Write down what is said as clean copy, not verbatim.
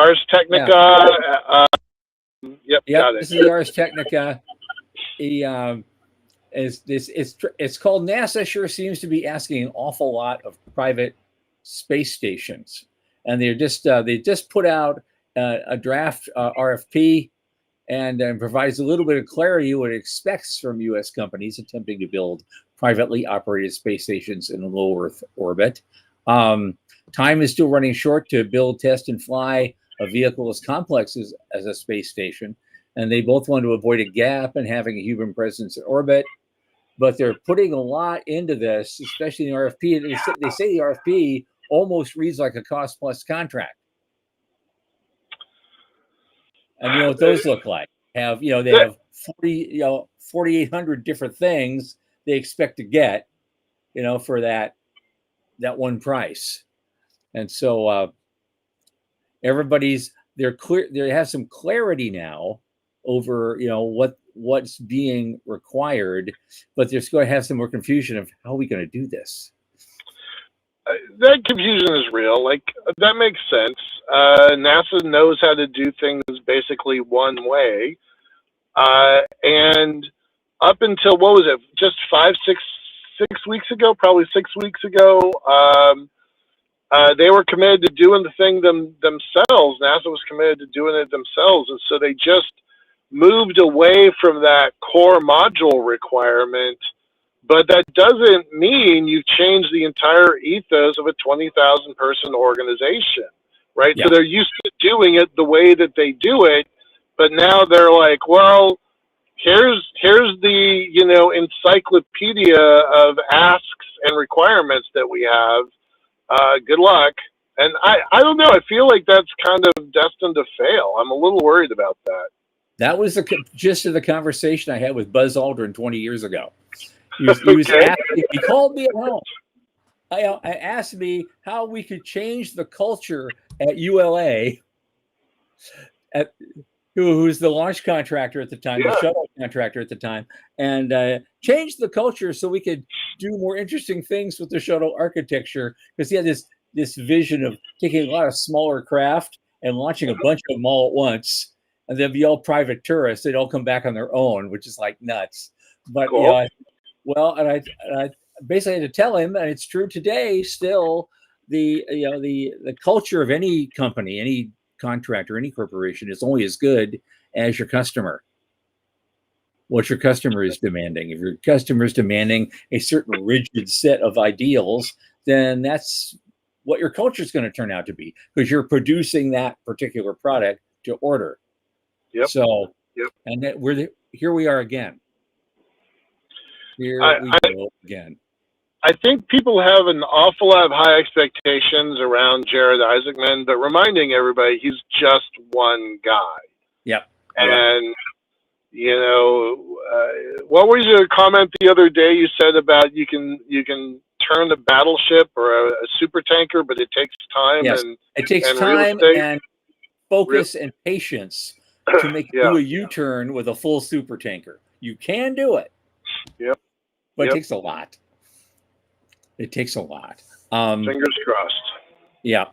Ars Yeah. Technica. Yep, Yep. got it. This is the Ars Technica. It's called NASA. Sure seems to be asking an awful lot of private space stations, and they just put out a draft RFP and provides a little bit of clarity what it expects from U.S. companies attempting to build privately operated space stations in low Earth orbit. Time is still running short to build, test, and fly a vehicle as complex as a space station, and they both want to avoid a gap in having a human presence in orbit. But they're putting a lot into this, especially in the RFP. They say the RFP almost reads like a cost plus contract. And you know what those look like? They have 4,800 different things they expect to get, for that one price. And so they're clear. They have some clarity now over what's being required, but there's going to have some more confusion of how are we going to do this. That confusion is real. Like, that makes sense. NASA knows how to do things basically one way. And up until, what was it, just 6 weeks ago, probably 6 weeks ago, they were committed to doing the thing themselves. NASA was committed to doing it themselves. And so they just moved away from that core module requirement. But that doesn't mean you've changed the entire ethos of a 20,000 person organization, right? Yeah. So they're used to doing it the way that they do it, but now they're like, well, here's the encyclopedia of asks and requirements that we have. Good luck. And I don't know. I feel like that's kind of destined to fail. I'm a little worried about that. That was the gist of the conversation I had with Buzz Aldrin 20 years ago. He called me at home. I asked me how we could change the culture at ULA, who's the launch contractor at the time, the shuttle contractor at the time, and change the culture so we could do more interesting things with the shuttle architecture. Because he had this vision of taking a lot of smaller craft and launching a bunch of them all at once, and they'd be all private tourists. They'd all come back on their own, which is like nuts. But cool. I basically had to tell him, and it's true today still, the culture of any company, any contractor, any corporation is only as good as your customer. What your customer is demanding. If your customer is demanding a certain rigid set of ideals, then that's what your culture is going to turn out to be, because you're producing that particular product to order. Yep. So, yep. And that here we are again. Here we go again. I think people have an awful lot of high expectations around Jared Isaacman, but reminding everybody he's just one guy. Yep. And, what was your comment the other day you said about you can turn a battleship or a super tanker, but it takes time. Yes, it takes time and focus and patience to do a U-turn with a full super tanker. You can do it. Yep. But it takes a lot. It takes a lot. Fingers crossed. Yeah.